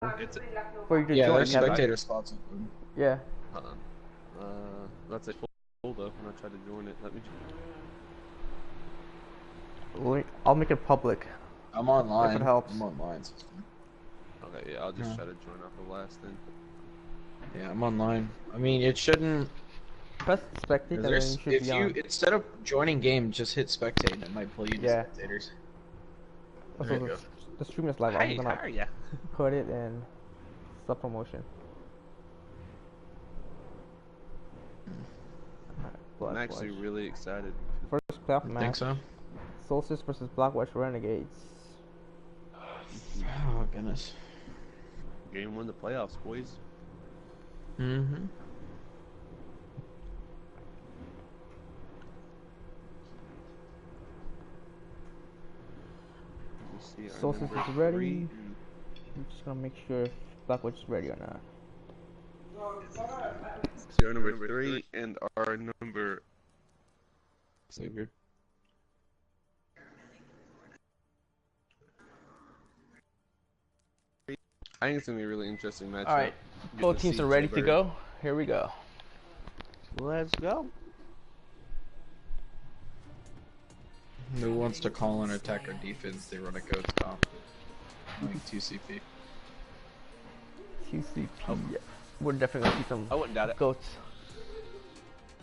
It's for you to Yeah, join. there's spectator spots open. Yeah. hold on. That's a full though. When I try to join it, let me. I'll make it public. I'm online. If it helps. I'm online. So it's fine. Okay, yeah, I'll just try to join off the last thing. Yeah, I'm online. I mean, it shouldn't. Press spectate and then you should If be you on. instead of joining game, just hit spectate, and it might pull you to spectators. There you go. The stream is live. Hi, I'm gonna how are ya? put it in sub promotion. I'm actually really excited. First playoff match. Think so? Solstice versus Blackwatch Renegades. Oh goodness. Game 1 the playoffs, boys. Mm-hmm. Solstice is ready. I'm just gonna make sure if Blackwatch is ready or not. See our number 3 and our number. Save here. I think it's gonna be a really interesting match. Alright, both teams are ready to go. Here we go. Let's go. Who wants to call an attack or defense? They run a goats comp. Like 2CP. 2CP. Oh. Yeah. We're definitely gonna see some I wouldn't doubt it. goats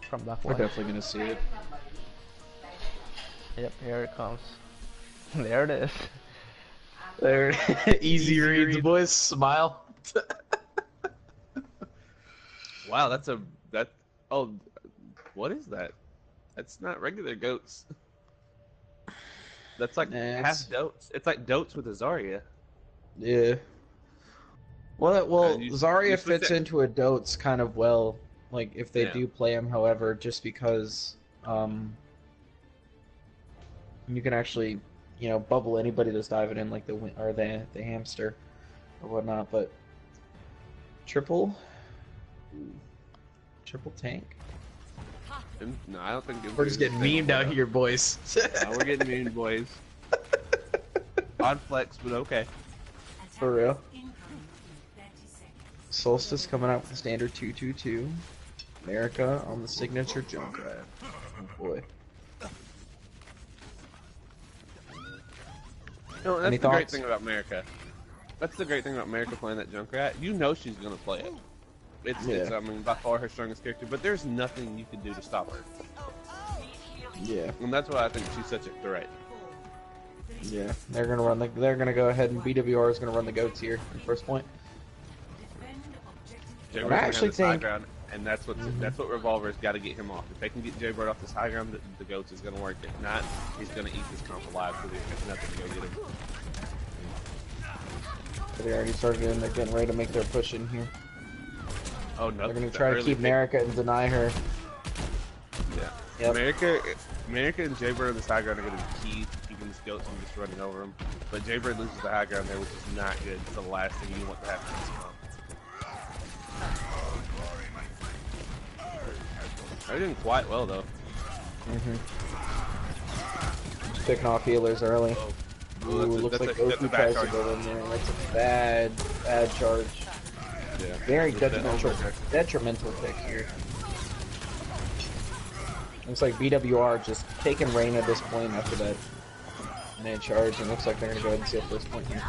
from Blackwatch. We're definitely gonna see it. Yep, here it comes. There it is. There, easy reads, boys. Smile. Wow, that. Oh, what is that? That's not regular goats. That's like half dotes. It's like dotes with a Zarya. Yeah. Well, Zarya fits into a dotes kind of well. Like if they do play him, however, just because you can actually, you know, bubble anybody that's diving in, like the hamster or whatnot. But triple tank. No, I don't think we're just getting memed out here, boys. No, we're getting memed, boys. Odd flex, but okay. For real. Solstice coming out with the standard 222. America on the signature Junkrat. Oh boy. No, that's the great thing about America. That's the great thing about America playing that Junkrat. You know she's gonna play it. It's I mean, by far her strongest character, but there's nothing you can do to stop her. Yeah. And that's why I think she's such a threat. Yeah, they're gonna go ahead and BWR is gonna run the goats here in first point. I actually think, and that's what Revolver's got to get him off. If they can get Jaybird off this high ground, the goats is gonna work. If not, he's gonna eat this comp alive because there's nothing to go get him. They already started in. They're getting ready to make their push in here. Oh no! They're gonna try to keep America and deny her. Yeah. Yep. America and Jaybird on this high ground are gonna be key to keeping these goats from just running over them. But Jaybird loses the high ground there, which is not good. It's the last thing you want to happen in this comp. They're doing quite well though. Just picking off healers early. Oh. Ooh, looks like Goku tries to go in there. That's a bad charge. Yeah. Very detrimental pick here. Looks like BWR just taking reign at this point after that NA charge, and looks like they're gonna go ahead and steal first point here.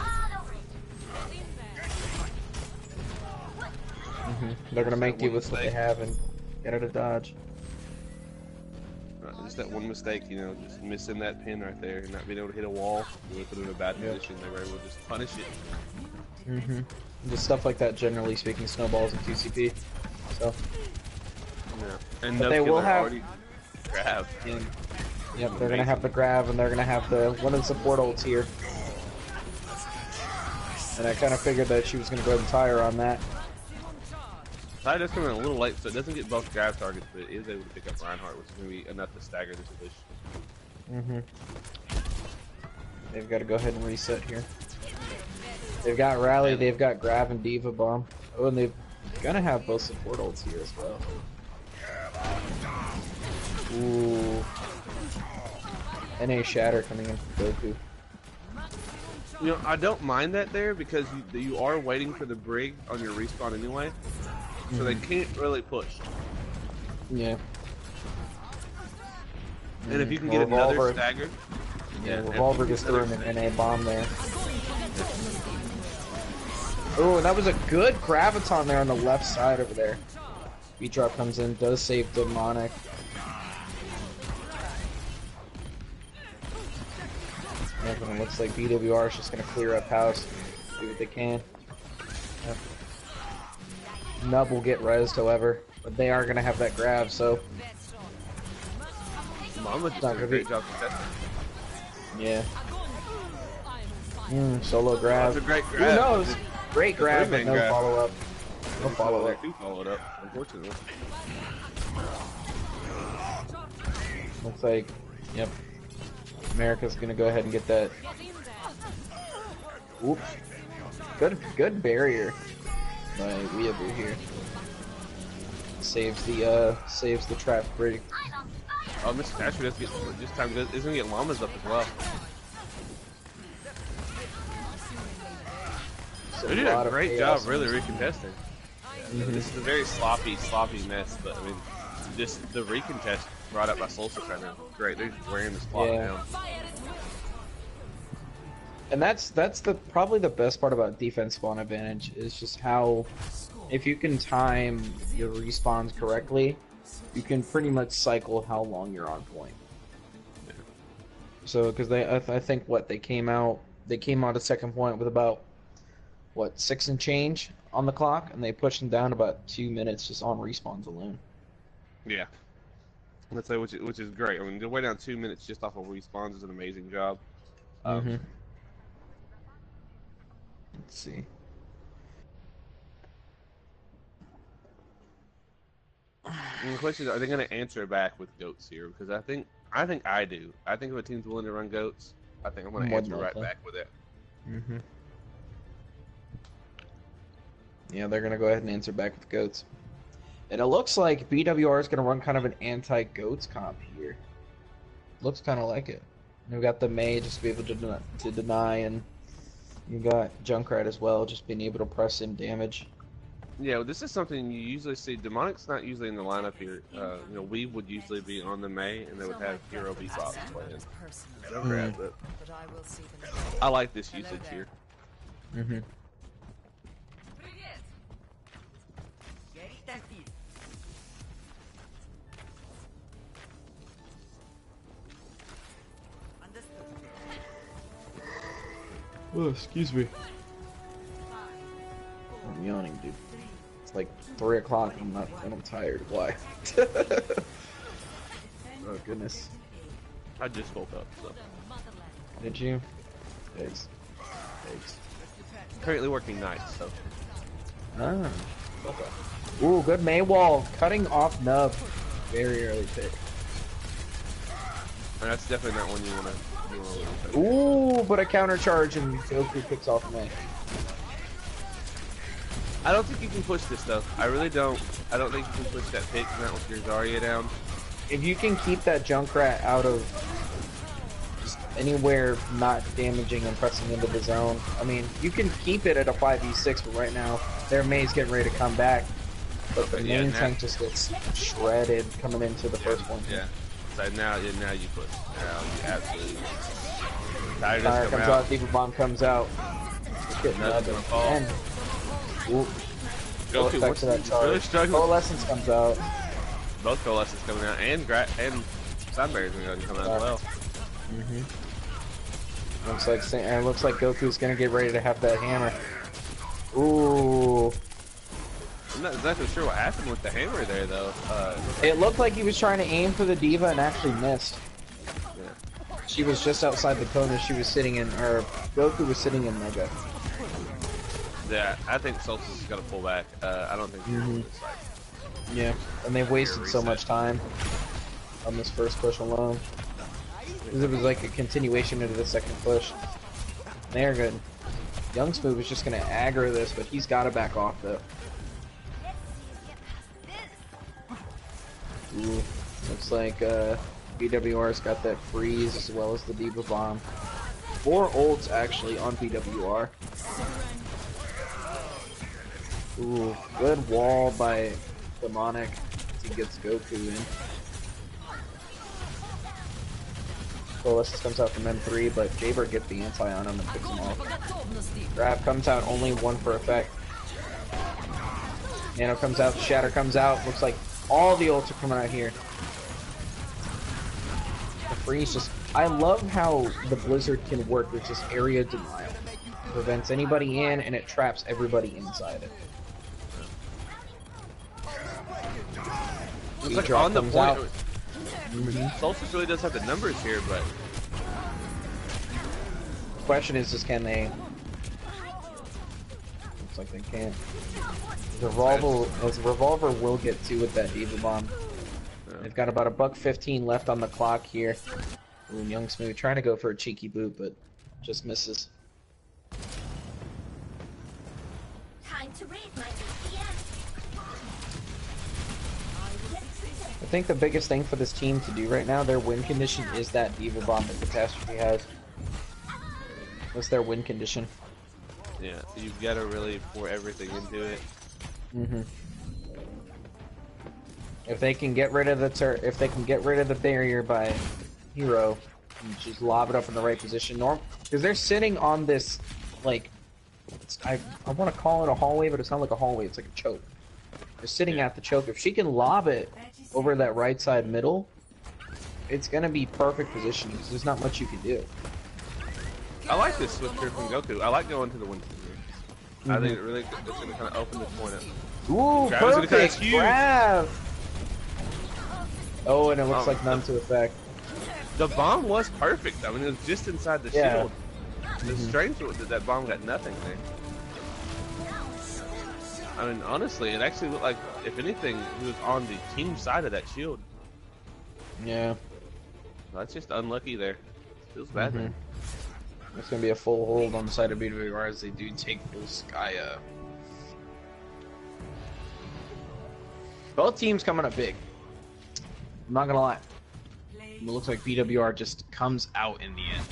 They're gonna make do with what they have and get out of dodge. Just that one mistake, you know, just missing that pin right there and not being able to hit a wall, really put in a bad position. They were able to just punish it. Just stuff like that, generally speaking, snowballs in 2CP. So. Yeah. And but they will have grab. Yep, they're gonna have the grab, and they're gonna have the one of the support ults here. And I kind of figured that she was gonna go ahead and tie her on that. Side is coming a little late, so it doesn't get both grab targets, but it is able to pick up Reinhardt, which is going to be enough to stagger this push. They've got to go ahead and reset here. They've got Rally, they've got Grav and Diva Bomb. Oh, and they're going to have both support ults here as well. Ooh. NA Shatter coming in from Goku. You know, I don't mind that there because you are waiting for the brig on your respawn anyway, so they can't really push. Yeah. And if you can get another stagger, yeah, Revolver just threw an NA bomb there. Oh, that was a good graviton there on the left side over there. B-drop comes in, does save Demonic. And it looks like BWR is just going to clear up house, do what they can. Nub will get rezzed, however, but they are going to have that grab, so... Mama just did a great job contesting. Yeah. Solo grab. That's a great grab. Who knows? Great grab, but no follow-up. No follow-up. Followed up, unfortunately. Looks like, yep. America's gonna go ahead and get that. Oops. Good barrier by Weeaboo here. Saves the trap brig. Oh, Mr. Thatcher does get this time. Is gonna get llamas up as well. They did a great job, really recontesting. This is a very sloppy mess, but I mean, just the recontest brought up by Solstice right now. Great, they're just wearing this clock down. And that's probably the best part about defense spawn advantage is just how, if you can time your respawns correctly, you can pretty much cycle how long you're on point. Yeah. So, because I think they came out at second point with about 6 and change on the clock, and they pushed them down about 2 minutes just on respawns alone. Yeah. Let's say which is great. I mean, to way down 2 minutes just off of respawns is an amazing job. Let's see. And the question is, are they going to answer back with goats here? Because I think I do. I think if a team's willing to run goats, I think I'm going to answer right back with it. Yeah, they're going to go ahead and answer back with goats. And it looks like BWR is going to run kind of an anti-goats comp here. Looks kind of like it. We've got the May just to be able to deny, and you got Junkrat as well, just being able to press in damage. Yeah, well, this is something you usually see. Demonic's not usually in the lineup here. You know, we would usually be on the May, and they would have Hero V-Box playing. Junkrat, but I like this usage here. Oh, excuse me. I'm yawning, dude. It's like 3 o'clock and I'm tired. Why? Oh, goodness. I just woke up, so. Did you? Thanks. Currently working nights, so. Ah. Okay. Ooh, good Maywall. Cutting off Nub. Very early pick. And that's definitely not one you want to. Ooh, but a counter charge and Goku picks off May. I don't think you can push this though. I really don't. I don't think you can push that pick not with your Zarya down. If you can keep that Junkrat out of just anywhere not damaging and pressing into the zone, I mean, you can keep it at a 5v6, but right now their May's getting ready to come back. But the main tank just gets shredded coming into the first one. Yeah. So now you push. Now you absolutely. Fire comes out, Diva Bomb comes out. Nothing's gonna fall. Goku, back to that charge. Really struggling. Coalescence comes out. Both Coalescence coming out, and Sunberry's going to come out as well. Looks like Goku's gonna get ready to have that hammer. Ooh. I'm not exactly sure what happened with the hammer there, though. It looked like he was trying to aim for the Diva and actually missed. Yeah. She was just outside the cone as she was sitting in, or Goku was sitting in Mega. Yeah, I think Solstice is going to pull back. I don't think he's going to fight. Yeah, and they've wasted so much time on this first push alone. Because it was like a continuation into the second push. They're good. Young Smooth is just going to aggro this, but he's got to back off though. Ooh, looks like BWR's got that freeze as well as the Diva Bomb. 4 ults actually on BWR. Ooh, good wall by Demonic as he gets Goku in. Solstice comes out from M3, but Jaybird gets the anti on him and picks him off. Grab comes out, only 1 for effect. Nano comes out, Shatter comes out. Looks like all the ults are coming out here. The freeze just... I love how the Blizzard can work with just area denial. It prevents anybody in and it traps everybody inside it. It's like on the point. Mm-hmm. Solstice really does have the numbers here, but the question is just can they? Looks like they can't. The revolver will get 2 with that Diva Bomb. Yeah. They've got about $1:15 left on the clock here. Ooh, Young Smooth trying to go for a cheeky boot, but just misses. Time to read my I think the biggest thing for this team to do right now, their win condition is that Diva Bomb that Catastrophe has. That's their win condition. Yeah, you've got to really pour everything into it. Mm-hmm. If they can get rid of the barrier by Hero, and just lob it up in the right position, because they're sitting on this, like, I want to call it a hallway, but it's not like a hallway. It's like a choke. They're sitting at the choke. If she can lob it over that right side middle, it's gonna be perfect positioning because there's not much you can do. I like this switch here from Goku. I like going to the Winston here. I think it's gonna kind of open this point up. Ooh, perfect grab! Oh, and it looks like none to effect. The bomb was perfect. I mean, it was just inside the shield. The strange was that bomb got nothing there. I mean, honestly, it actually looked like, if anything, he was on the team side of that shield. Yeah. That's just unlucky there. Feels bad there. It's going to be a full hold on the side of BWR as they do take this guy. Both teams coming up big. I'm not going to lie. It looks like BWR just comes out in the end.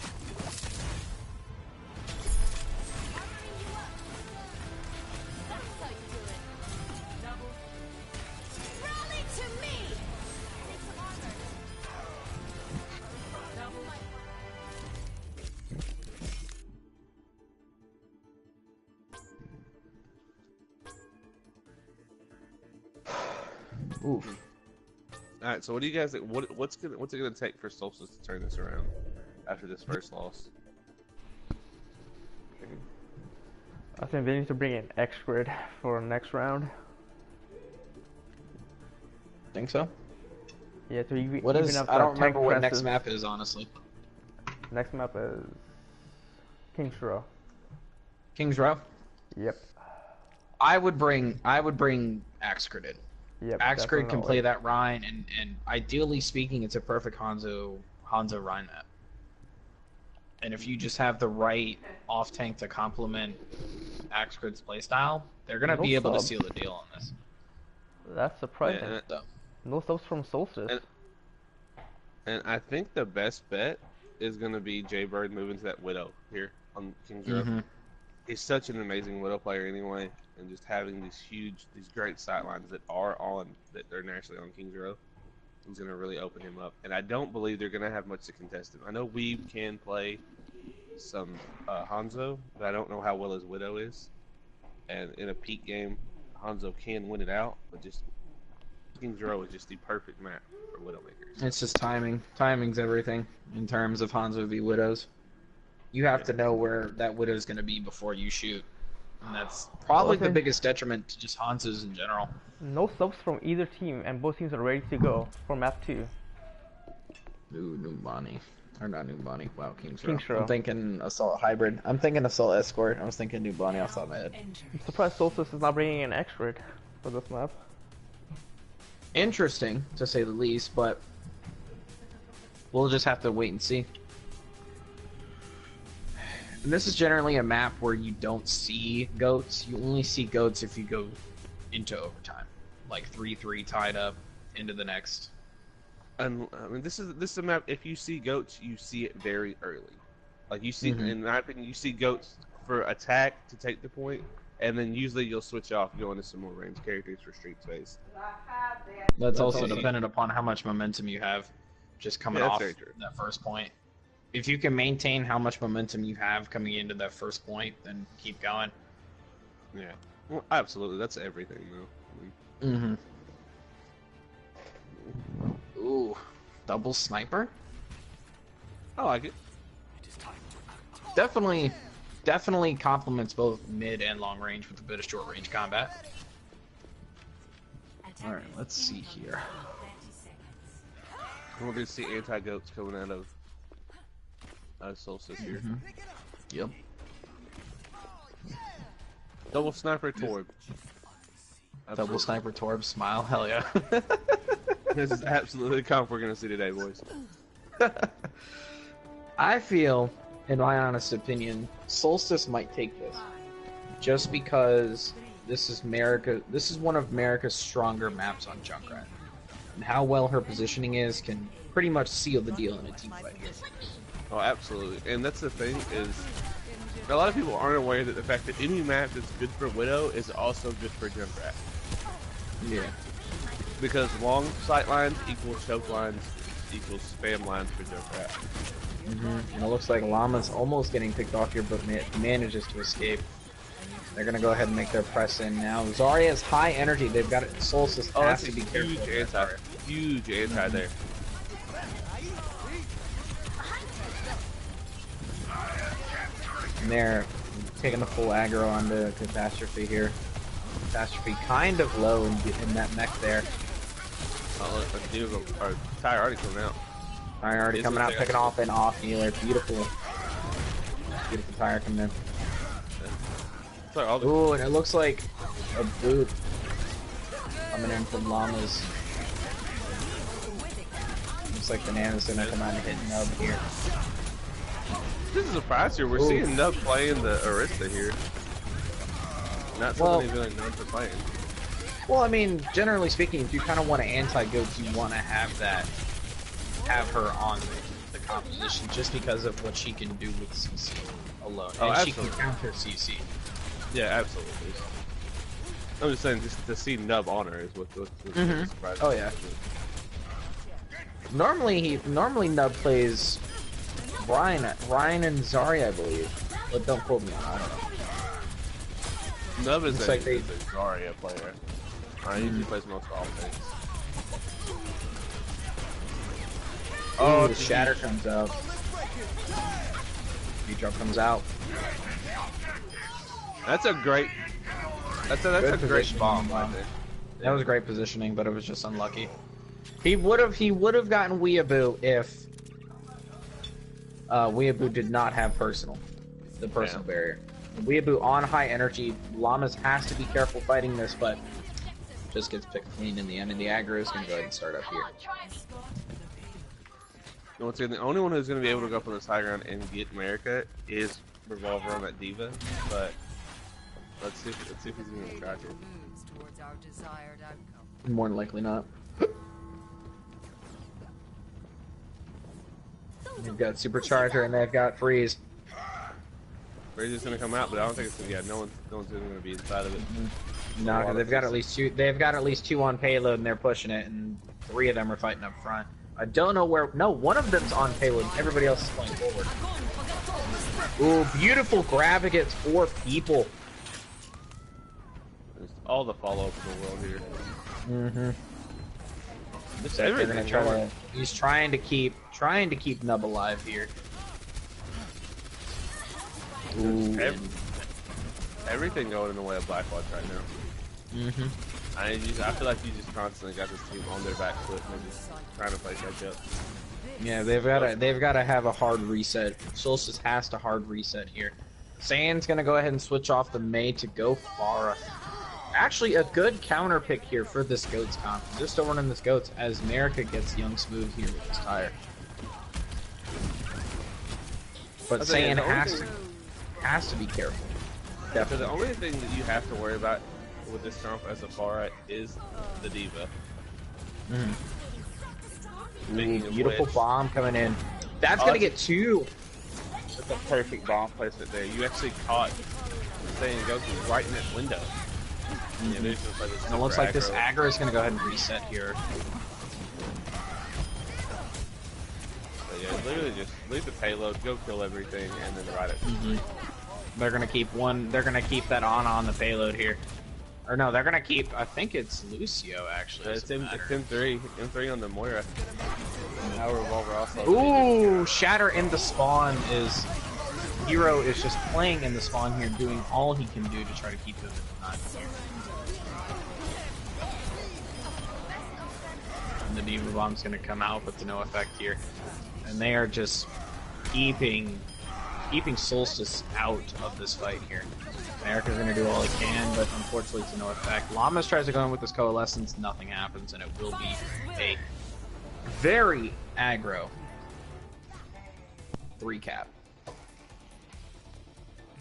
Oof. All right, so what do you guys think? What's it gonna take for Solstice to turn this around after this first loss? I think they need to bring in X-Grid for next round. Think so? Yeah, to even what is? Up I don't remember what presses. next map is, honestly. Next map is King's Row. King's Row? Yep. I would bring Axgrid in. Yep, Axgrid can play that Rhine, and ideally speaking, it's a perfect Hanzo Rhine map. And if you just have the right off tank to complement Axgrid's playstyle, they're gonna be able to seal the deal on this. That's surprising. Yeah, no subs from Solstice. And I think the best bet is gonna be Jaybird moving to that Widow here on King's Row. He's such an amazing Widow player anyway, and just having these great sightlines that they're naturally on King's Row, is gonna really open him up. And I don't believe they're gonna have much to contest him. I know Weeb can play some Hanzo, but I don't know how well his Widow is. And in a peak game, Hanzo can win it out, but just King's Row is just the perfect map for Widowmakers. It's just timing. Timing's everything in terms of Hanzo v Widows. You have to know where that Widow's going to be before you shoot. And that's probably the biggest detriment to just Hanzo's in general. No subs from either team, and both teams are ready to go for map 2. Ooh, Numbani. Or not Numbani. Wow, King's Row. I'm thinking Assault Hybrid. I'm thinking Assault Escort. I was thinking Numbani off the top of my head. I'm surprised Solstice is not bringing in X-Grid for this map. Interesting, to say the least, but we'll just have to wait and see. And this is generally a map where you don't see goats. You only see goats if you go into overtime, like 3-3 tied up into the next. And I mean, this is a map. If you see goats, you see it very early. Like you see, in my opinion, you see goats for attack to take the point, and then usually you'll switch off, go into some more ranged characters for street space. That's also dependent upon how much momentum you have, just coming off that first point. If you can maintain how much momentum you have coming into that first point, then keep going. Yeah, well, absolutely. That's everything, though. Ooh, double sniper. I like it. Definitely complements both mid and long range with a bit of short range combat. All right, let's see here. We're gonna see anti-goats coming out of Solstice here. Yep. Double sniper Torb. Double sniper Torb, smile, hell yeah. This is absolutely the comp we're gonna see today, boys. I feel, in my honest opinion, Solstice might take this, just because this is one of America's stronger maps on Junkrat, and how well her positioning is can pretty much seal the deal in a team fight here. Oh, absolutely, and that's the thing is, a lot of people aren't aware that the fact that any map that's good for Widow is also good for Junkrat. Yeah. Because long sight lines equals choke lines equals spam lines for Junkrat. And it looks like Llama's almost getting picked off here, but manages to escape. They're gonna go ahead and make their press in now. Zarya's high energy. They've got it. Solstice has to be careful. Huge anti there. And they're taking the full aggro onto Catastrophe here. Catastrophe kind of low in that mech there. Oh, look, Tyre already coming out. Tyre already coming out, picking off an off healer. Beautiful. Beautiful Tyre coming in. Ooh, and it looks like a boot coming in from Llamas. Looks like Banana's gonna come out and hit Nub here. This is a surprise here. We're seeing Nub playing the Arista here. Not something he's really known for playing. Well, I mean, generally speaking, if you kind of want to anti-goats, you want to have her on the composition, just because of what she can do with CC alone. Oh, and absolutely. She can counter CC. Yeah, absolutely. I'm just saying, just to see Nub on her is what's surprising. Oh yeah. Normally Nub plays Ryan and Zarya, I believe, but don't quote me on that. I don't know. Nub is a like a Zarya player. He usually plays most all things. Oh, the Shatter comes out. V-Drop comes out. That's a great bomb, I think. That was great positioning, but it was just unlucky. He would have gotten Weeaboo if Weeaboo did not have the personal barrier. Weeaboo on high energy. Llamas has to be careful fighting this, but just gets picked clean in the end, and the aggro is going to go ahead and start up here. The only one who's going to be able to go up on this high ground and get America is Revolver on that Diva, but let's see if he's going to crack it. More than likely not. They've got Supercharger and they've got Freeze. Freeze is going to come out, but I don't think it's no one's going to be inside of it. No, because they've got at least two. They've got at least two on payload, and they're pushing it, and 3 of them are fighting up front. I don't know where. No, one of them's on payload. Everybody else is going forward. Ooh, beautiful grab against 4 people. There's all the follow-up in the world here. They're gonna try to. He's trying to keep Nub alive here. Ooh. Everything going in the way of Blackwatch right now. I feel like you just constantly got this team on their back foot and they're just trying to play catch up. Yeah, they've got to have a hard reset. Solstice has to hard reset here. Sand's gonna go ahead and switch off the Mei to go Pharah. Actually, a good counter pick here for this Goats comp. Just still running this Goats as America gets Young Smooth here with his Tyre. But Sand has to be careful. Definitely. The only thing that you have to worry about with this comp as a Pharah is the Diva. Ooh, beautiful bomb coming in. That's gonna get 2. That's a perfect bomb placement there. You actually caught saying Goku right in that window. Yeah, there's just like it looks like this aggro is going to go ahead and reset here. So yeah, literally just leave the payload, go kill everything, and then ride it. They're going to keep one. They're going to keep that on the payload here. Or no, they're going to keep. I think it's Lucio actually. It's M3. M3 on the Moira. Our revolver also. Ooh, Shatter in the spawn is. Hero is just playing in the spawn here, doing all he can do to try to keep them in the knot. And the Diva Bomb's going to come out, but to no effect here. And they are just keeping Solstice out of this fight here. America's going to do all he can, but unfortunately to no effect. Llamas tries to go in with this Coalescence, nothing happens, and it will be a very aggro 3-cap.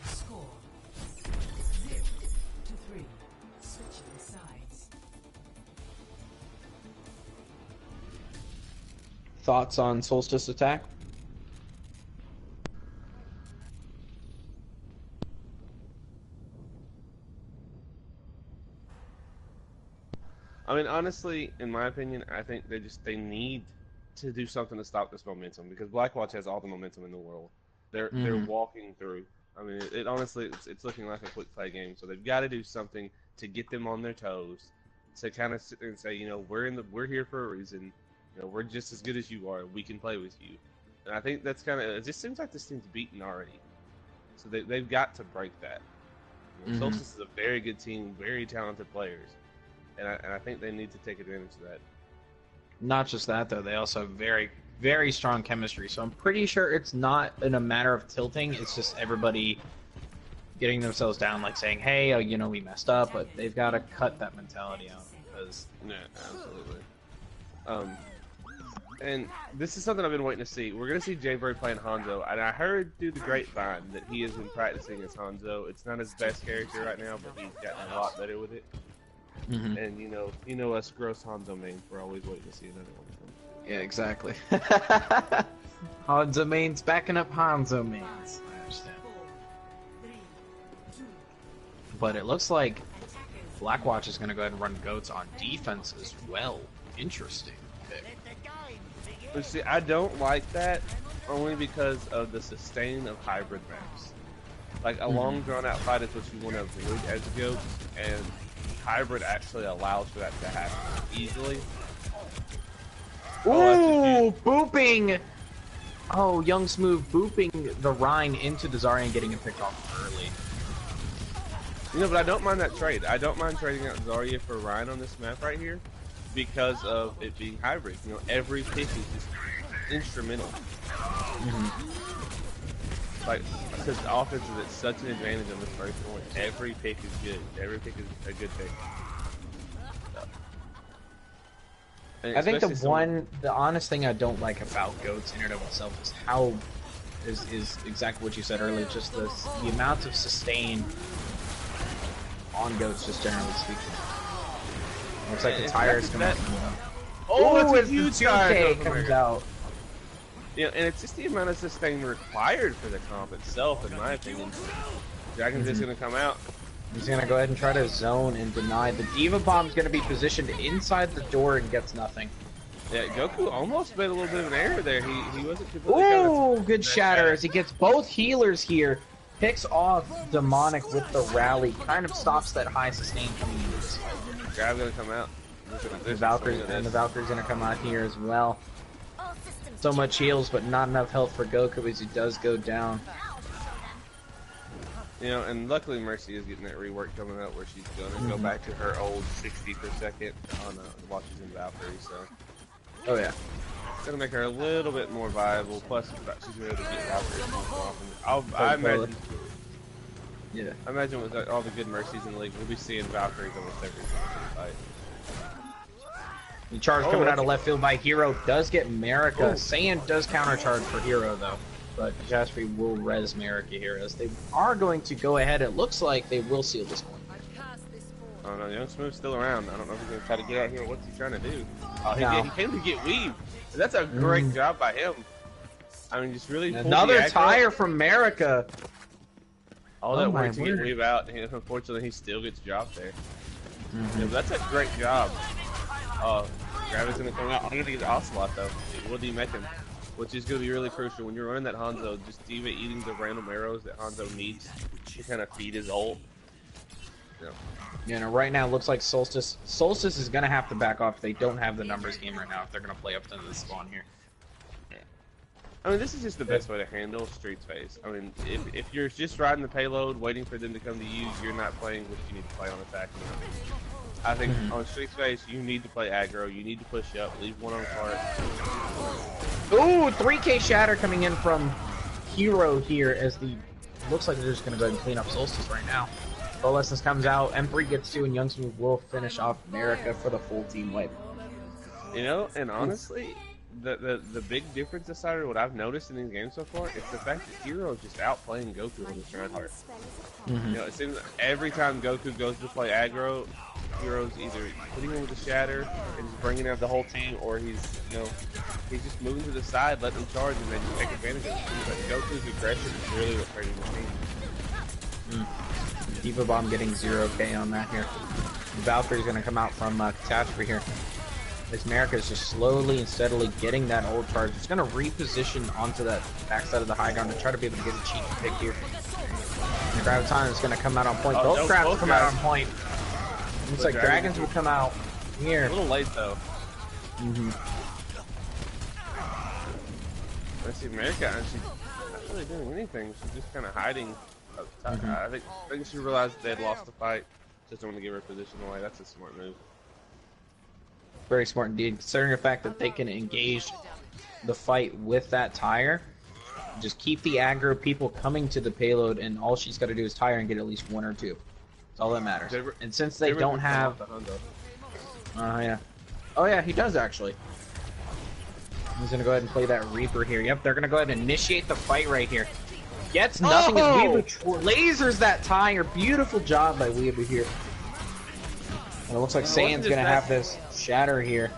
Score 0-3. Switching sides. Thoughts on Solstice attack? I mean, honestly, in my opinion, I think they need to do something to stop this momentum because Blackwatch has all the momentum in the world. They're walking through. I mean, it honestly it's looking like a quick play game. So they've got to do something to get them on their toes, to kind of sit there and say, you know, we're here for a reason. You know, we're just as good as you are. We can play with you. And I think that's kind of it. Just seems like this team's beaten already. So they've got to break that. You know, Solstice is a very good team, very talented players. And I think they need to take advantage of that. Not just that, though. They also have very, very strong chemistry. So I'm pretty sure it's not in a matter of tilting. It's just everybody getting themselves down, like saying, hey, you know, we messed up. But they've got to cut that mentality out. Because... Yeah, absolutely. And this is something I've been waiting to see. We're going to see Jaybird playing Hanzo. And I heard through the grapevine that he has been practicing as Hanzo. It's not his best character right now, but he's gotten a lot better with it. And you know us gross Hanzo mains, we're always waiting to see another one of them. Yeah, exactly. Hanzo mains backing up Hanzo mains. I understand. But it looks like Blackwatch is going to go ahead and run goats on defense as well. Interesting pick. But see, I don't like that only because of the sustain of hybrid maps. Like a long drawn out fight is what you want to avoid as goats, and hybrid actually allows for that to happen easily. Ooh, booping! Oh, Young Smooth booping the Rhine into the Zarya and getting him picked off early. You know, but I don't mind that trade. I don't mind trading out Zarya for Rhine on this map right here because of it being hybrid. You know, every pick is just instrumental. Like, because the offense is at such an advantage on this first point. Every pick is good. Every pick is a good pick. I think the honest thing I don't like about Goats in and of itself is how is exactly what you said earlier. Just the amount of sustain on Goats, just generally speaking. Looks like the tires come out. Oh, it's a huge tire comes out. Yeah, and it's just the amount of sustain required for the comp itself, in my opinion. Dragon's just gonna come out. He's gonna go ahead and try to zone and deny. The Diva Bomb's gonna be positioned inside the door and gets nothing. Yeah, Goku almost made a little bit of an error there. He wasn't completely. Ooh, good shatter as he gets both healers here. Picks off Demonic with the rally. Kind of stops that high sustain coming into this fight. Grab's gonna come out. The Valkyrie's gonna come out here as well. So much heals, but not enough health for Goku as he does go down. You know, and luckily Mercy is getting that rework coming out where she's gonna go back to her old 60 per second on while she's in Valkyrie. So, oh yeah, it's gonna make her a little bit more viable. Plus, she's gonna be able to get Valkyrie more often. I imagine. Yeah, I imagine with all the good Mercies in the league, we'll be seeing Valkyries almost every fight. The charge coming out of left field by Hero does get Marika. Saiyan does countercharge for Hero though, but Jasper will res Marika here as they are going to go ahead. It looks like they will seal this one. I don't know, Young Smooth's still around. I don't know if he's going to try to get out here. What's he trying to do? Oh, he came to get weaved. That's a great job by him. I mean, just really Another tire from America. All that work to get Weave out, and unfortunately, he still gets dropped there. Yeah, that's a great job. Gravity's gonna come out. I'm gonna get the Ocelot though. We'll demech him, which is gonna be really crucial when you're running that Hanzo. Just D.Va eating the random arrows that Hanzo needs to kind of feed his ult. You know, right now it looks like Solstice is gonna have to back off if they don't have the numbers game right now if they're gonna play up to the spawn here. I mean, this is just the best way to handle Street's phase. I mean, if you're just riding the payload, waiting for them to come to you, you're not playing what you need to play on attack. I think on Street's phase, you need to play aggro. You need to push up, leave one on cart. Ooh, 3K shatter coming in from Hero here as the looks like they're just gonna go ahead and clean up Solstice right now. Lessons comes out, M3 gets 2, and Youngsmooth will finish off America for the full team wipe. You know, and honestly, the big difference aside of what I've noticed in these games so far is the fact that Hero's just outplaying Goku on the Shrine-Heart. You know, it seems like every time Goku goes to play aggro, Hero's either putting him with the shatter and just bringing out the whole team, or he's just moving to the side, letting them charge, and then just take advantage of it. But Goku's aggression is really what's hurting the team. D.Va Bomb getting 0K on that here. Valkyrie's gonna come out from Catastrophe here. This America is just slowly and steadily getting that ult charge. It's gonna reposition onto that backside of the high ground to try to be able to get a cheeky pick here. And Graviton is gonna come out on point. Both crabs come out on point. Looks like Dragons will come out here. A little late though. Let's see, America, and she's not really doing anything. She's just kind of hiding. I think she realized they had lost the fight. Just don't want to give her position away. That's a smart move. Very smart indeed, considering the fact that they can engage the fight with that tire. Just keep the aggro people coming to the payload, and all she's got to do is tire and get at least 1 or 2. That's all that matters. And since they don't have... yeah. Oh yeah, he does actually. He's going to go ahead and play that Reaper here. Yep, they're going to go ahead and initiate the fight right here. Gets nothing as Weeaboo lasers that tire. Beautiful job by Weeaboo here. And it looks like Saiyan's gonna have this shatter here.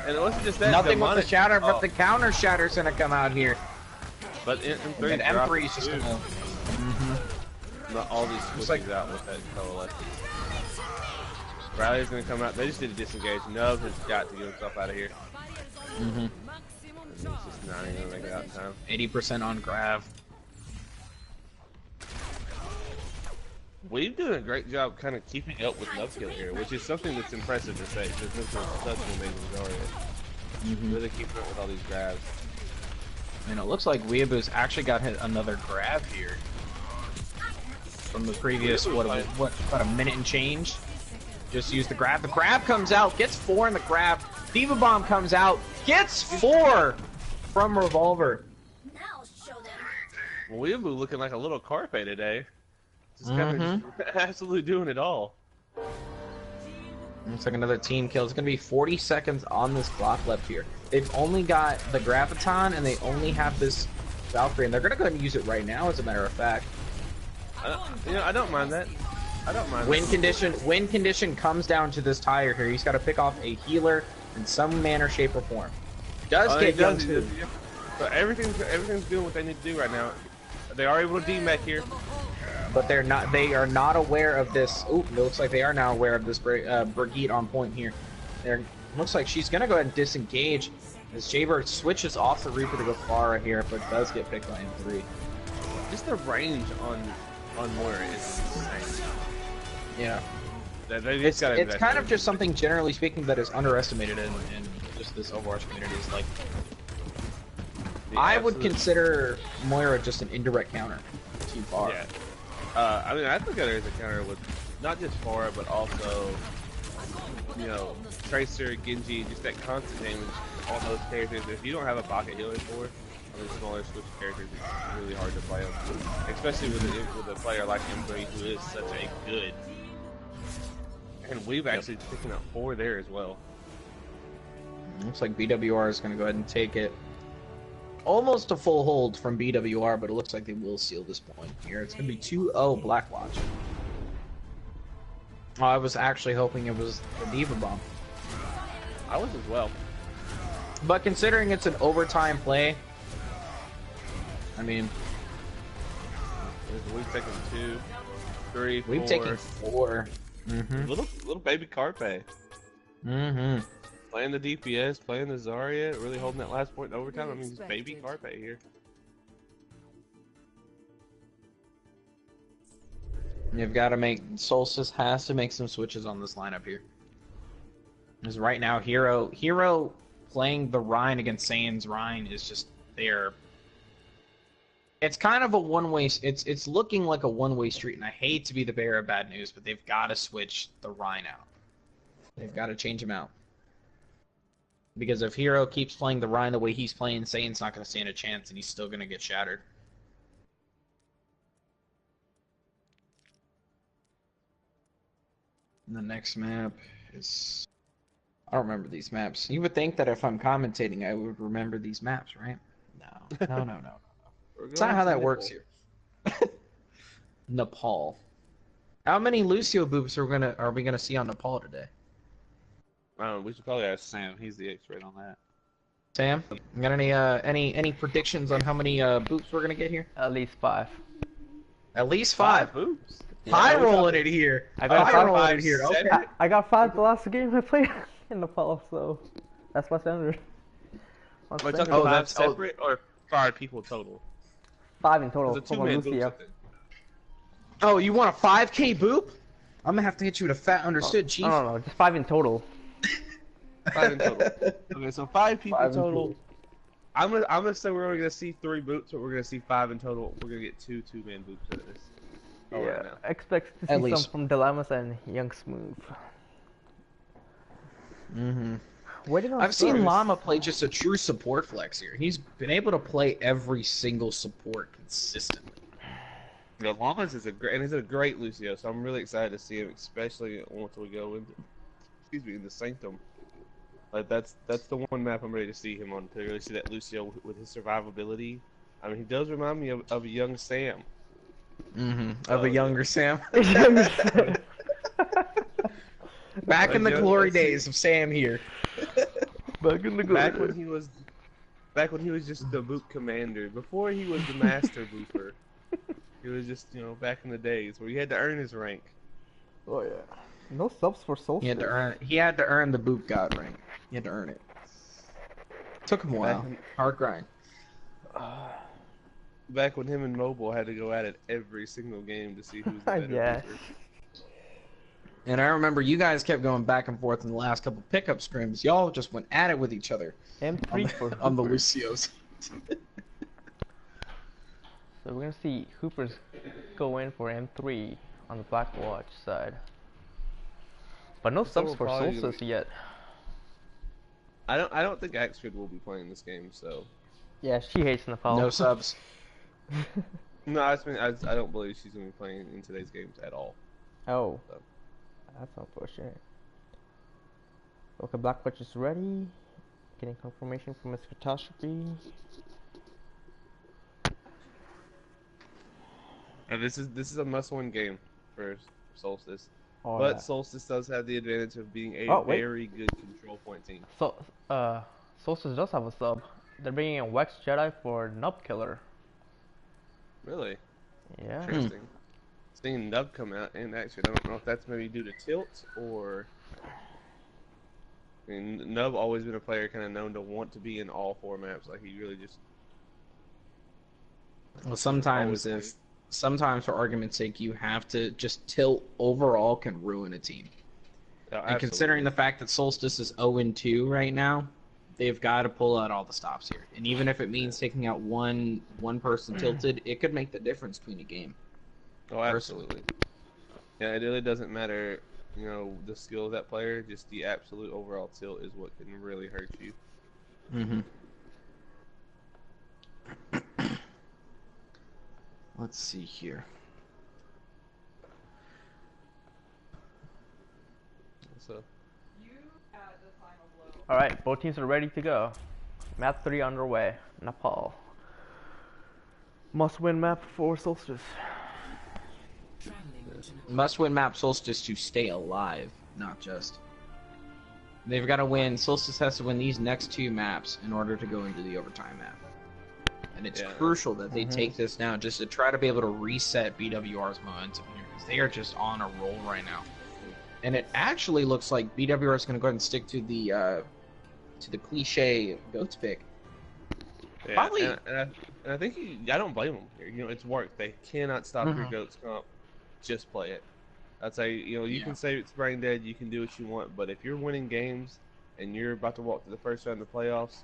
And it wasn't just that. Nothing with the shatter, but the counter shatter's gonna come out here. But M3 and M3's just gonna. All these switches out with that coalescence. Riley's gonna come out. They just did a disengage. Nub has got to get himself out of here. He's just not even gonna make it out in time. 80% on Grav. We've done a great job kind of keeping up with Nubkill here, which is something that's impressive to say, because this is such an amazing Zarya. Really keeping up with all these grabs. And it looks like Weeaboo's actually got hit another grab here. From the previous, what, about a minute and change? Just use the grab. The grab comes out, gets 4 in the grab. D.Va Bomb comes out, gets 4 from Revolver. Now show them. Well, Weeaboo looking like a little Carpe today. Just kind of absolutely doing it all. Looks like another team kill. It's going to be 40 seconds on this clock left here. They've only got the Graviton and they only have this Valkyrie, and they're going to go ahead and use it right now, as a matter of fact. I don't mind that. I don't mind. Win condition comes down to this tire here. He's got to pick off a healer in some manner, shape, or form. Does get young too. So everything's doing what they need to do right now. They are able to demech here. But they are not aware of this. Oop, it looks like they are now aware of this Brigitte on point here. Looks like she's gonna go ahead and disengage as Jaybird switches off the Reaper to go Pharah here, but does get picked by M3. Just the range on Moira is insane. Yeah. It's kind of just something, generally speaking, that is underestimated in just this Overwatch community. Is like, I would consider Moira just an indirect counter to Pharah. Yeah. I mean, I look at her as a counter with not just Pharah, but also, you know, Tracer, Genji, just that constant damage. All those characters. If you don't have a pocket healer for, I mean, smaller switch characters, it's really hard to play them, especially with a player like M3 who is such a good. And we've actually picking up 4 there as well. Looks like BWR is going to go ahead and take it. Almost a full hold from BWR, but it looks like they will seal this point here. It's going to be 2-0 Blackwatch. Oh, I was actually hoping it was the D.Va Bomb. I was as well. But considering it's an overtime play, I mean, We've taken 2, 3, 4. we've taken 4. Little baby Carpe. Playing the DPS, playing the Zarya, really holding that last point in overtime. I mean, it's baby Carpe here. You've got to make Solstice has to make some switches on this lineup here. Because right now, Hero playing the Rhine against Saiyans Rhine is just there. It's kind of a one-way. It's looking like a one-way street, and I hate to be the bearer of bad news, but they've got to switch the Rhine out. They've got to change him out. Because if Hero keeps playing the Rhine the way he's playing, Saiyan's not going to stand a chance, and he's still going to get shattered. And the next map is... I don't remember these maps. You would think that if I'm commentating, I would remember these maps, right? No. That's not how that works here. Nepal. How many Lucio boops are we gonna see on Nepal today? I don't know, we should probably ask Sam. He's the expert on that. Sam, you got any predictions on how many boops we're gonna get here? At least 5. At least 5. Boops. High rolling it here. I got High rolling it here. Okay. I got 5 the last game I played in Nepal, so that's my standard. Are we talking 5 separate or 5 people total? 5 in total. It's a 2-man boops, I think. Oh, you want a 5K boop? I'm gonna have to hit you with a fat understood, chief. No, just 5 in total. 5 in total. Okay, so 5 people 5 in total. I'm gonna say we're only gonna see 3 boots, but we're gonna see 5 in total. We're gonna get 2 2-man boots out of this. Yeah, Right now. I expect to At see least. some from Dilemmas and Young Smooth. Waiting on I've seen Spurs. Llama play just a true support flex here. He's been able to play every single support consistently. The Llamas is a great Lucio, so I'm really excited to see him, especially once we go into, in the Sanctum. Like that's the one map I'm ready to see him on, to really see that Lucio with his survivability. I mean, he does remind me of a young Sam. Of a younger Sam. Back in the glory days of Sam here. Back in the good. Back when he was just the boot commander, before he was the master booper. He was just, back in the days where he had to earn his rank. Oh yeah. No subs for Solstice. He had to earn the boot god rank. He had to earn it. Took him a while. Hard grind. Back when him and Mobile had to go at it every single game to see who's the better Yeah. booper. And I remember you guys kept going back and forth in the last couple pickup scrims. Y'all just went at it with each other M3 for on the Hooper. Lucios. So we're gonna see Hoopers go in for M3 on the Blackwatch side. But no subs we're for probably Solstice yet. I don't think Axford will be playing this game, so Yeah, she hates Nepal. No subs. no, I don't believe she's gonna be playing in today's games at all. Oh. So. That's unfortunate. Okay, Blackwatch is ready. Getting confirmation from Miss Catastrophe. And this is a must-win game for Solstice, Oh, but yeah. Solstice does have the advantage of being a Wait. very good control point team. So, Solstice does have a sub. They're bringing in Wex Jedi for Nub Killer. Really Yeah. interesting. Seeing Nub come out, and actually, I don't know if that's maybe due to tilt or. I mean, Nub always been a player kind of known to want to be in all 4 maps. Like he really just. Well, sometimes for argument's sake, you have to just tilt overall can ruin a team. Oh, And considering the fact that Solstice is 0-2 right now, they've got to pull out all the stops here. And even if it means taking out one person tilted, it could make the difference between a game. Oh, absolutely. Yeah, it really doesn't matter, the skill of that player. Just the absolute overall tilt is what can really hurt you. Let's see here. So. Alright, both teams are ready to go. Map 3 underway. Nepal. Must win map for Solstice. Must-win map Solstice to stay alive, not just. They've got to win. Solstice has to win these next 2 maps in order to go into the overtime map. And it's crucial that they take this now just to try to be able to reset BWR's momentum here, because they are just on a roll right now. And it actually looks like BWR is going to go ahead and stick to the cliche goats pick. Yeah, Probably. And I think I don't blame them here. You know, it's work. They cannot stop your goats comp. Just play it. I'd say, you know, you can say it's brain dead. You can do what you want, but if you're winning games and you're about to walk to the first round of the playoffs,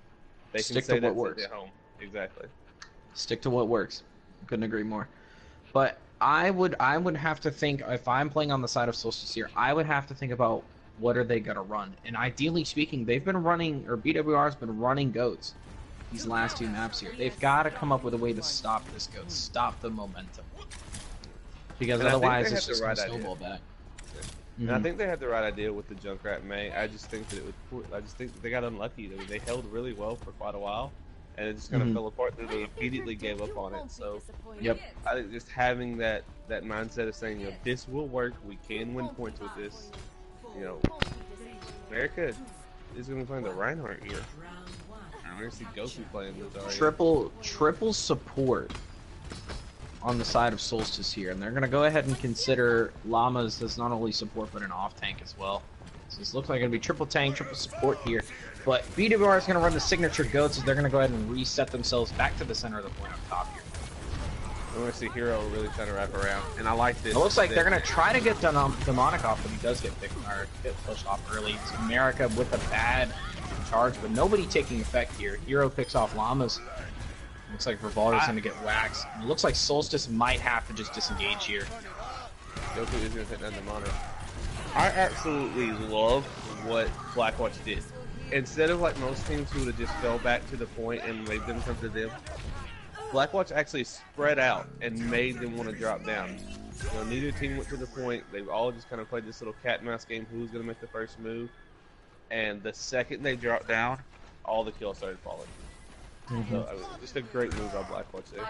they Stick can say to what that's works. at home. Exactly. Stick to what works. Couldn't agree more. But I would have to think, if I'm playing on the side of Solstice here, I would have to think about what are they gonna run. And ideally speaking, they've been running, or BWR's been running goats these last 2 maps here. They've got to come up with a way to stop this goat, stop the momentum, because otherwise it's just gonna snowball back. And I think they had the right idea with the Junkrat May. I just think that they got unlucky. They held really well for quite a while, and it just kind of fell apart. And they immediately gave up on it. So, I think just having that mindset of saying, you know, this will work. We can win points with this. You know, America is going to be playing the Reinhardt here. I'm going to see Goku playing this already. Triple support on the side of Solstice here, and they're going to go ahead and consider Llamas as not only support but an off tank as well. So this looks like it's going to be triple tank, triple support here. But BWR is going to run the signature goats, as they're going to go ahead and reset themselves back to the center of the point up top here. I'm going to see Hero really trying to wrap around, and I like this. It looks like they're going to try to get Demonic off, but he does get pushed off early. It's America with a bad charge, but nobody taking effect here. Hero picks off Llamas. Looks like Revolver's going to get waxed. It looks like Solstice might have to just disengage here. Goku is going to take down the monitor. I absolutely love what Blackwatch did. Instead of like most teams who would have just fell back to the point and made them come to them, Blackwatch actually spread out and made them want to drop down. You know, neither team went to the point. They've all just kind of played this little cat and mouse game. Who's going to make the first move? And the second they dropped down, all the kills started falling. So, I mean, just a great move by Blackwatch there.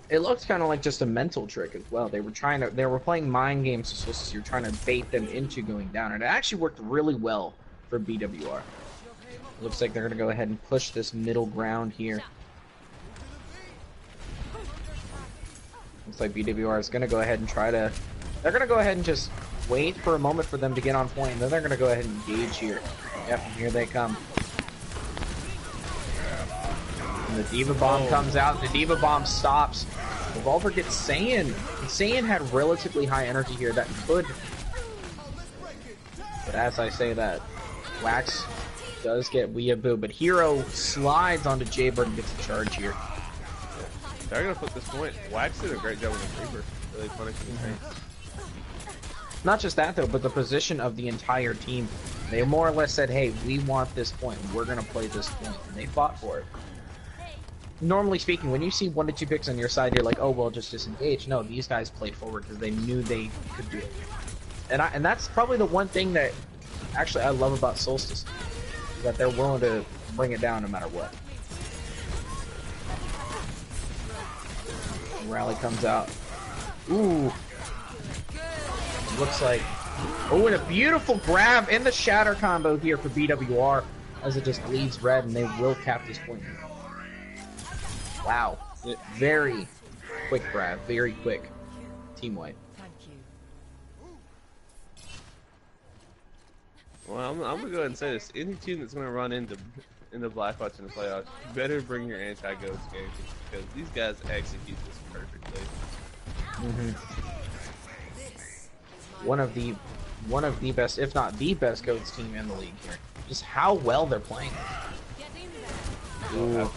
It looks kind of like just a mental trick as well. They were playing mind games, so you're trying to bait them into going down, and it actually worked really well for BWR. Looks like they're going to go ahead and push this middle ground here. Looks like BWR is going to go ahead and they're going to go ahead and just wait for a moment for them to get on point, and then they're going to go ahead and engage here. Yep, and here they come. And the Diva Bomb comes out, the Diva Bomb stops. Revolver gets Saiyan. And Saiyan had relatively high energy here that could... But as I say that, Wax does get Weeaboo, but Hero slides onto Jaybird and gets the charge here. They're going to flip this point. Wax did a great job with the Creeper. Really punishing the tanks. Not just that though, but the position of the entire team. They more or less said, hey, we want this point. We're going to play this point. And they fought for it. Normally speaking, when you see 1 to 2 picks on your side, you're like, oh, well, just disengage. No, these guys played forward because they knew they could do it. And that's probably the one thing that actually I love about Solstice, is that they're willing to bring it down no matter what. Rally comes out. Ooh. Looks like... Oh, and a beautiful grab in the shatter combo here for BWR as it just bleeds red, and they will cap this point. Wow. Very quick grab. Very quick. Team wipe. Well, I'm going to go ahead and say this. Any team that's going to run into Blackwatch in the playoffs, you better bring your anti-ghost game, because these guys execute this perfectly. One of the best, if not the best, Goats team in the league here. Just how well they're playing. Ooh.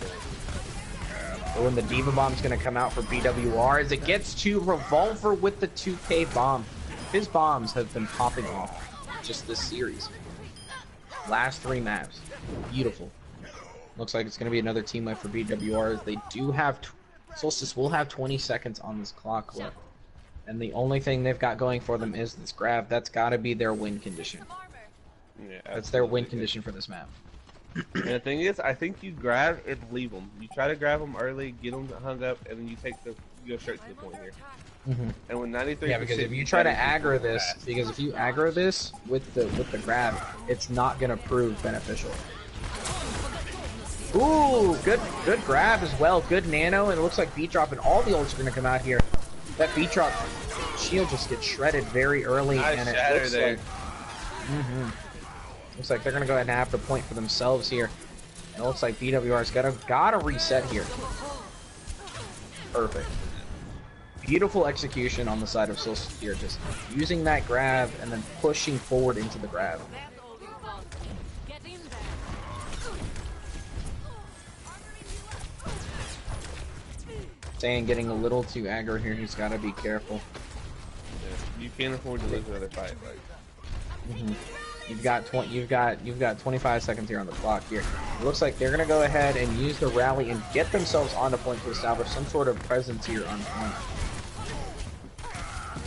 Oh, and the Diva Bomb's going to come out for BWR as it gets to Revolver with the 2K bomb. His bombs have been popping off just this series. Last 3 maps. Beautiful. Looks like it's going to be another team wipe for BWR. As they do have... Solstice will have 20 seconds on this clock left. And the only thing they've got going for them is this grab. That's got to be their win condition. Yeah, that's their win condition for this map. And the thing is, I think you grab and leave them. You try to grab them early, get them hung up, and then you go straight to the point here. And when 93%, yeah, because if you try to aggro this, with the grab, it's not gonna prove beneficial. Ooh, good grab as well. Good nano, and it looks like beat drop and all the ults are gonna come out here. That beat drop shield just gets shredded very early, Nice and it shatter looks there. like looks like they're gonna go ahead and have the point for themselves here. And it looks like BWR's gotta reset here. Perfect. Beautiful execution on the side of Solstice here, just using that grab and then pushing forward into the grab. Saying getting a little too aggro here, he's gotta be careful. Yeah, you can't afford to lose another fight, right? You've got 25 seconds here on the clock here. It looks like they're gonna go ahead and use the rally and get themselves on the point to establish some sort of presence here on point.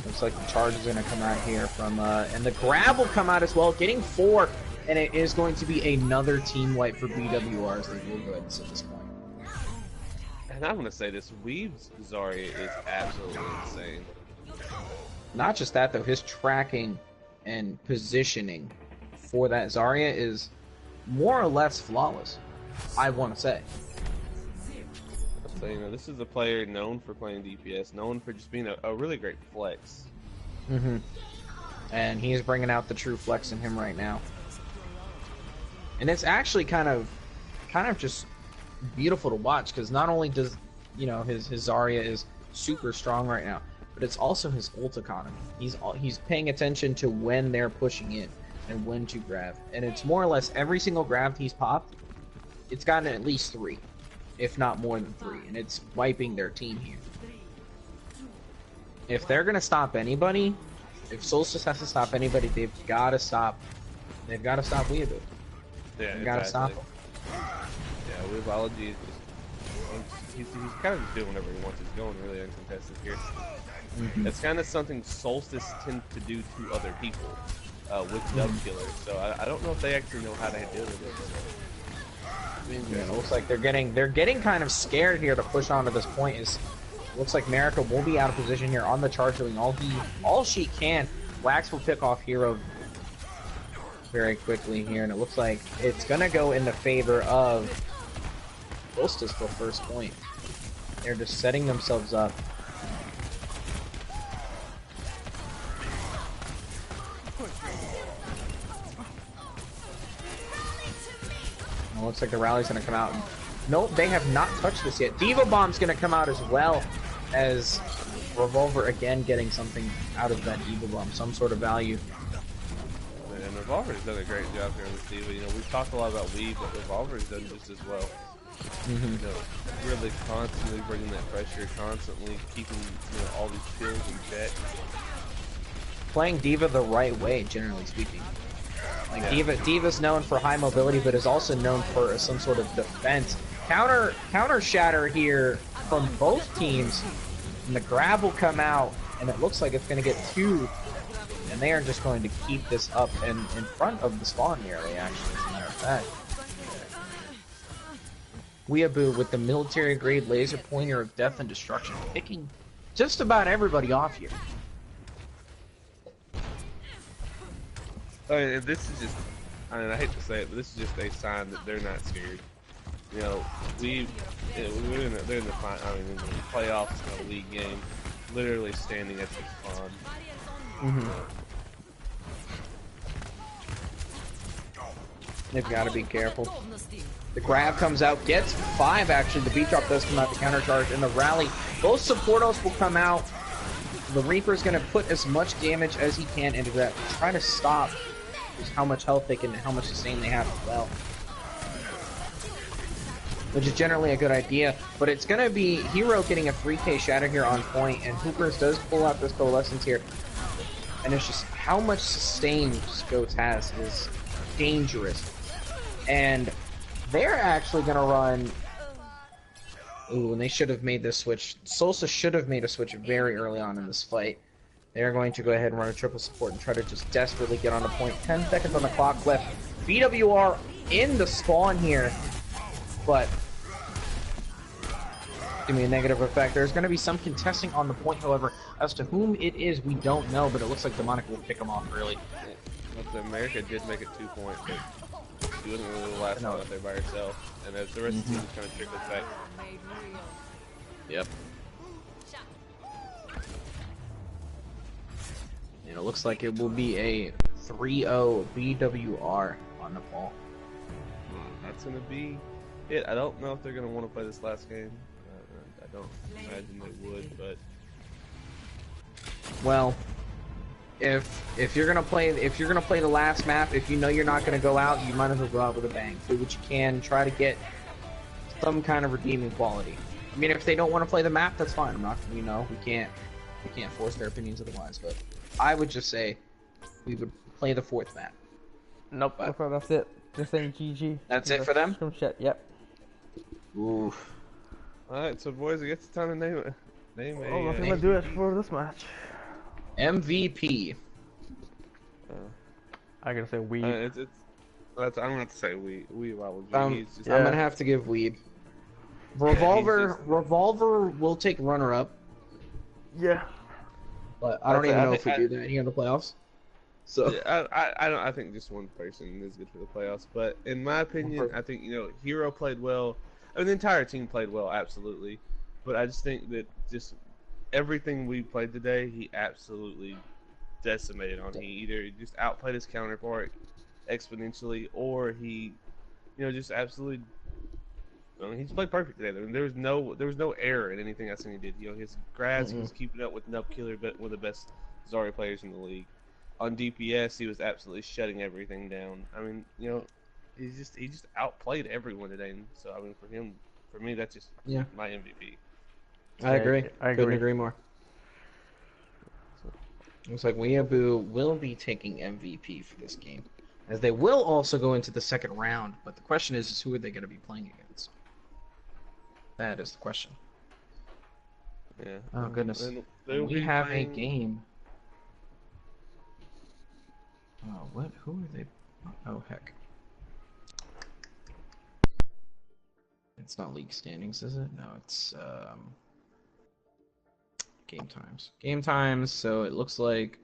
Looks like the charge is gonna come out here from and the grab will come out as well, getting 4, and it is going to be another team wipe for BWR as they will go ahead and set this point. And I'm gonna say this: Weave's Zarya is absolutely insane. Not just that though, his tracking and positioning for that Zarya is more or less flawless, I want to say. So, you know, this is a player known for playing DPS, known for just being a really great flex. And he's bringing out the true flex in him right now. And it's actually kind of just beautiful to watch, because not only does, you know, his Zarya is super strong right now, but it's also his ult economy. He's paying attention to when they're pushing in and when to grab. And it's more or less every single grab he's popped, it's gotten at least 3, if not more than 3, and it's wiping their team here. If they're gonna stop anybody, if Solstice has to stop anybody, they've gotta stop Weeaboo. Yeah, They've gotta stop him. Yeah, Weaveology is just, he's kind of just doing whatever he wants. He's going really uncontested here. That's kind of something Solstice tends to do to other people with dub killers. So I don't know if they actually know how to deal with it. Yeah, it looks like they're getting kind of scared here to push on to this point. Looks like Marika will be out of position here on the charge, doing all she can. Wax will pick off Hero very quickly here, and it looks like it's gonna go in the favor of Solstice for first point. They're just setting themselves up. It looks like the rally's gonna come out. Nope, they have not touched this yet. Diva Bomb's gonna come out as well, as Revolver again getting something out of that Diva Bomb, some sort of value. And Revolver's done a great job here with Diva. You know, we've talked a lot about Weave, but Revolver's done just as well. You know, really constantly bringing that pressure, constantly keeping, you know, all these kills in check. Playing Diva the right way, generally speaking. Like Diva's known for high mobility, but is also known for some sort of defense. Counter shatter here from both teams, and the grab will come out, and it looks like it's going to get 2, and they are just going to keep this up and in front of the spawn area, actually, as a matter of fact. Weeaboo with the military grade laser pointer of death and destruction, picking just about everybody off here. And this is just, I mean, I hate to say it, but this is just a sign that they're not scared. You know, they're in the playoffs in a league game, literally standing at the spawn. They've got to be careful. The grab comes out, gets 5 actually. The beat drop does come out, the counter charge, and the rally. Both supportos will come out. The Reaper's going to put as much damage as he can into that, try to stop just how much health they can and how much sustain they have as well. Which is generally a good idea, but it's going to be Hero getting a 3k shatter here on point, and Hoopers does pull out this Coalescence here. And it's just how much sustain Scots has is dangerous. And they're actually going to run... Ooh, and they should have made this switch. Solstice should have made a switch very early on in this fight. They're going to go ahead and run a triple support and try to just desperately get on the point. 10 seconds on the clock left. BWR in the spawn here, but give me a negative effect. There's going to be some contesting on the point, however. As to whom it is, we don't know, but it looks like Demonic will pick them off early. But America did make it 2 points, but She wasn't really the last one up there by herself, and as the rest of the team just kind of trickles back. Yep. And it looks like it will be a 3-0 BWR on the fall. That's gonna be it. I don't know if they're gonna want to play this last game. I don't imagine they would, but well, if you're gonna play the last map, if you know you're not gonna go out, you might as well go out with a bang. Do what you can, try to get some kind of redeeming quality. I mean, if they don't want to play the map, that's fine. I'm not, we can't force their opinions otherwise. But I would just say we would play the 4th map. Nope, that's it. Just saying GG. That's it for them? Scrimshot, yep. Oof. alright, so boys, I guess it's time to name it. Oh, I'm gonna do it for this match. MVP. I gotta say Weeb. I'm gonna have to say Weeb. I'm gonna have to give Weeb. Revolver will take runner-up. Yeah. But I don't even know if we do that in the playoffs. So yeah, I think just one person is good for the playoffs. But in my opinion, I think Hero played well. I mean, the entire team played well, absolutely. But I just think that just everything we played today, he absolutely decimated on. He either just outplayed his counterpart exponentially, or he, just absolutely. I mean, he's played perfect today. I mean, there was no error in anything I seen he did. His grabs, he was keeping up with Nub Killer, but one of the best Zarya players in the league. On DPS, he was absolutely shutting everything down. I mean, he just outplayed everyone today. And so I mean, for me, that's just my MVP. I agree. Couldn't agree more. Looks like Weeaboo will be taking MVP for this game, as they will also go into the 2nd round. But the question is who are they going to be playing against? That is the question. Yeah. Oh goodness. We have a game. Oh, what? Who are they? Oh heck. It's not league standings, is it? No, it's game times. Game times. So it looks like.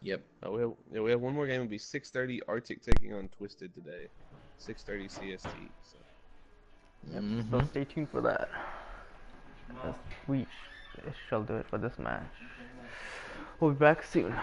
Yep. We have one more game. It'll be 6:30 Arctic taking on Twisted today. 6:30 CST. So. Yep. So stay tuned for that. We shall do it for this match. We'll be back soon.